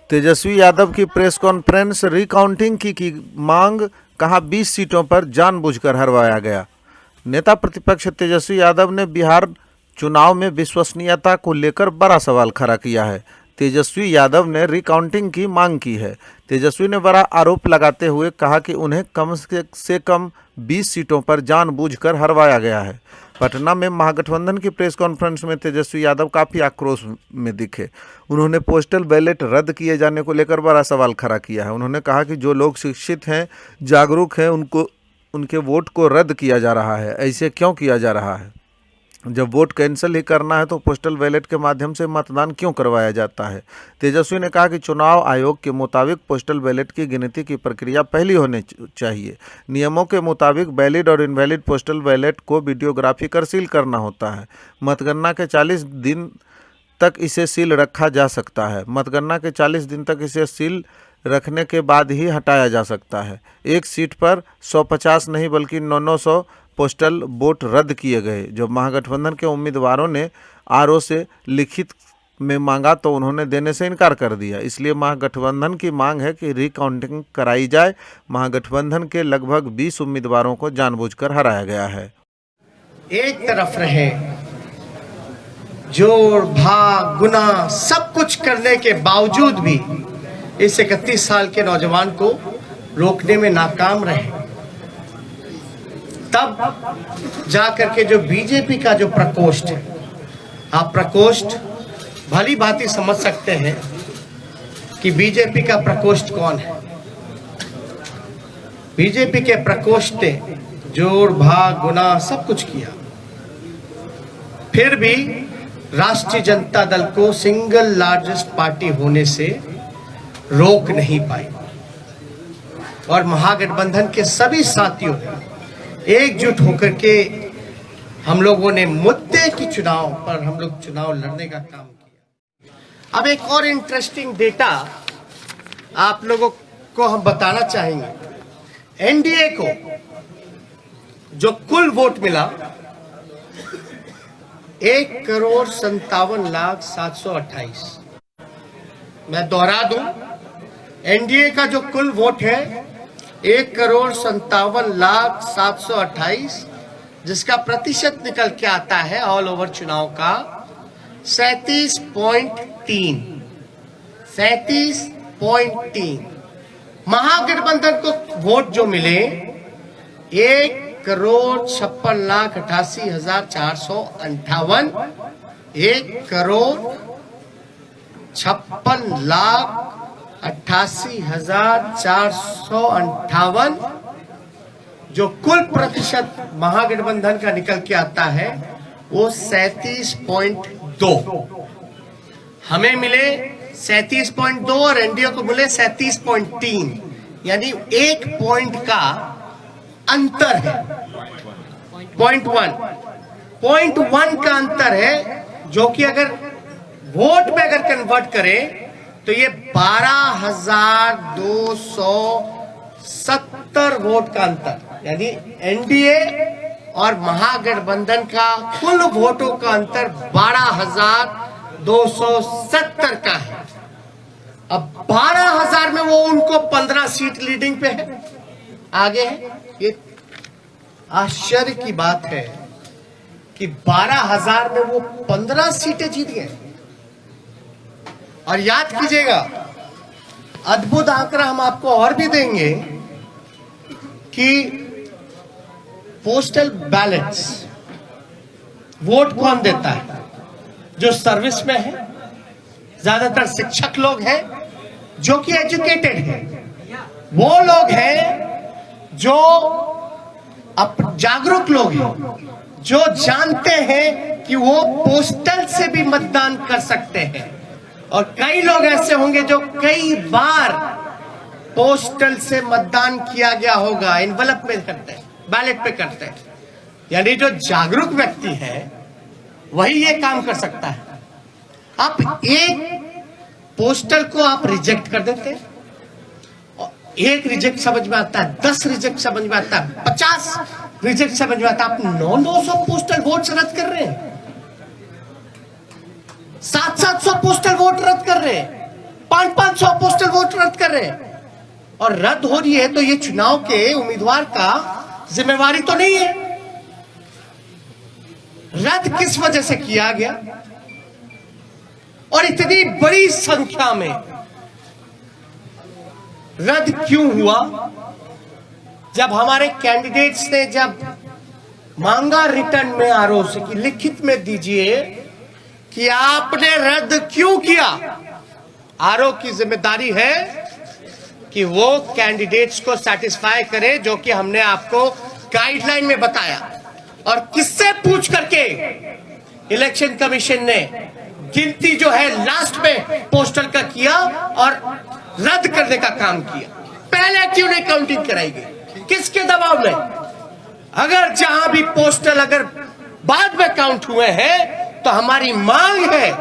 तेजस्वी यादव की press conference, recounting की मांग, कहा 20 सीटों पर जानबूझकर हरवाया गया। नेता प्रतिपक्ष तेजस्वी यादव ने बिहार चुनाव में विश्वसनीयता को लेकर बड़ा सवाल खड़ा किया है। तेजस्वी यादव ने रिकाउंटिंग की मांग की है। तेजस्वी ने बड़ा आरोप लगाते हुए कहा कि उन्हें कम से कम 20 सीटों पर जानबूझकर हरवाया गया है। पटना में महागठबंधन की प्रेस कॉन्फ्रेंस में तेजस्वी यादव काफ़ी आक्रोश में दिखे। उन्होंने पोस्टल बैलेट रद्द किए जाने को लेकर बड़ा सवाल खड़ा किया है। उन्होंने कहा कि जो लोग शिक्षित हैं, जागरूक हैं, उनके वोट को रद्द किया जा रहा है। ऐसे क्यों किया जा रहा है? जब वोट कैंसिल ही करना है तो पोस्टल बैलेट के माध्यम से मतदान क्यों करवाया जाता है? तेजस्वी ने कहा कि चुनाव आयोग के मुताबिक पोस्टल बैलेट की गिनती की प्रक्रिया पहली होनी चाहिए। नियमों के मुताबिक वैलिड और इनवैलिड पोस्टल बैलेट को वीडियोग्राफी कर सील करना होता है। मतगणना के 40 दिन तक इसे सील रखा जा सकता है। मतगणना के 40 दिन तक इसे सील रखने के बाद ही हटाया जा सकता है। एक सीट पर 150 नहीं बल्कि 900 पोस्टल वोट रद्द किए गए। जब महागठबंधन के उम्मीदवारों ने आरओ से लिखित में मांगा तो उन्होंने देने से इनकार कर दिया। इसलिए महागठबंधन की मांग है कि रिकाउंटिंग कराई जाए। महागठबंधन के लगभग 20 उम्मीदवारों को जानबूझकर हराया गया है। एक तरफ रहे, जोड़ भाग गुना सब कुछ करने के बावजूद भी इस 31 साल के नौजवान को रोकने में नाकाम रहे, तब जाकर के जो बीजेपी का जो प्रकोष्ठ है, आप प्रकोष्ठ भली भांति समझ सकते हैं कि बीजेपी का प्रकोष्ठ कौन है। बीजेपी के प्रकोष्ठ ने जोड़ भाग गुना सब कुछ किया, फिर भी राष्ट्रीय जनता दल को सिंगल लार्जेस्ट पार्टी होने से रोक नहीं पाई। और महागठबंधन के सभी साथियों ने एकजुट होकर के हम लोगों ने मुद्दे की चुनाव पर हम लोग चुनाव लड़ने का काम किया। अब एक और इंटरेस्टिंग डेटा आप लोगों को हम बताना चाहेंगे। एनडीए को जो कुल वोट मिला 1,57,728। मैं दोहरा दूं, एनडीए का जो कुल वोट है 1,57,728, जिसका प्रतिशत निकल के आता है ऑल ओवर चुनाव का 37.3। महागठबंधन को वोट जो मिले 1,56,88,458, 1,56,88,458, जो कुल प्रतिशत महागठबंधन का निकल के आता है वो 37.2। हमें मिले 37.2 और एनडीए को मिले 37.3, यानी 1 पॉइंट का अंतर है। 0.1 का अंतर है, जो कि अगर वोट में अगर कन्वर्ट करें तो ये 12,270 वोट का अंतर, यानी एनडीए और महागठबंधन का कुल वोटों का अंतर 12,270 का है। अब 12,000 में वो उनको 15 सीट लीडिंग पे है, आगे है। ये आश्चर्य की बात है कि 12,000 में वो 15 सीटें जीत गए। और याद कीजिएगा, अद्भुत आंकड़ा हम आपको और भी देंगे कि पोस्टल बैलेट्स वोट कौन देता है? जो सर्विस में है, ज्यादातर शिक्षक लोग हैं जो कि एजुकेटेड हैं, वो लोग हैं जो जागरूक लोग हैं, जो जानते हैं कि वो पोस्टल से भी मतदान कर सकते हैं। और कई लोग ऐसे होंगे जो कई बार पोस्टल से मतदान किया गया होगा, एनवलप में करते हैं, बैलेट पे करते हैं। यानी जो जागरूक व्यक्ति है वही ये काम कर सकता है। आप एक पोस्टल को आप रिजेक्ट कर देते हैं, एक रिजेक्ट समझ में आता है, 10 रिजेक्ट समझ में आता है, 50 रिजेक्ट समझ में आता है। आप 900 पोस्टल वोट रद्द कर रहे हैं, 700 पोस्टल वोट रद्द कर रहे हैं, 500 पोस्टल वोट रद्द कर रहे हैं। और रद्द हो रही है तो ये चुनाव के उम्मीदवार का जिम्मेवारी तो नहीं है। रद्द किस वजह से किया गया और इतनी बड़ी संख्या में रद्द क्यों हुआ? जब हमारे कैंडिडेट्स ने जब मांगा रिटर्न में आरओ से कि लिखित में दीजिए कि आपने रद्द क्यों किया, आरओ की जिम्मेदारी है कि वो कैंडिडेट्स को सेटिस्फाई करे जो कि हमने आपको गाइडलाइन में बताया। और किससे पूछ करके इलेक्शन कमीशन ने गिनती जो है लास्ट में पोस्टल का किया और रद्द करने का काम किया? पहले क्यों नहीं काउंटिंग कराई गई? किसके दबाव में? अगर जहां भी पोस्टल अगर बाद में काउंट हुए हैं तो हमारी मांग है,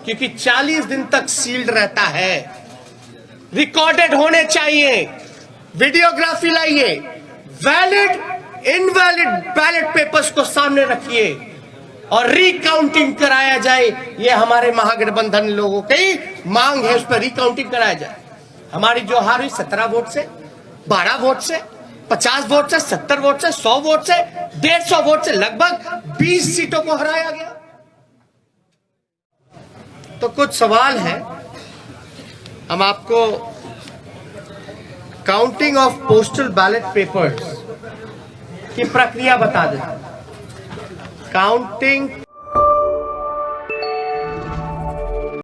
क्योंकि 40 दिन तक सील्ड रहता है, रिकॉर्डेड होने चाहिए, वीडियोग्राफी लाइए, वैलिड इनवैलिड बैलेट पेपर्स को सामने रखिए और रिकाउंटिंग कराया जाए। ये हमारे महागठबंधन लोगों की मांग है, उस पर रिकाउंटिंग कराया जाए। हमारी जो हार हुई 17 वोट से, 12 वोट से, 50 वोट से, 70 वोट से, 100 वोट से, 150 वोट से लगभग 20 सीटों को हराया गया। तो कुछ सवाल है, हम आपको counting of postal ballot papers की प्रक्रिया बता दें। काउंटिंग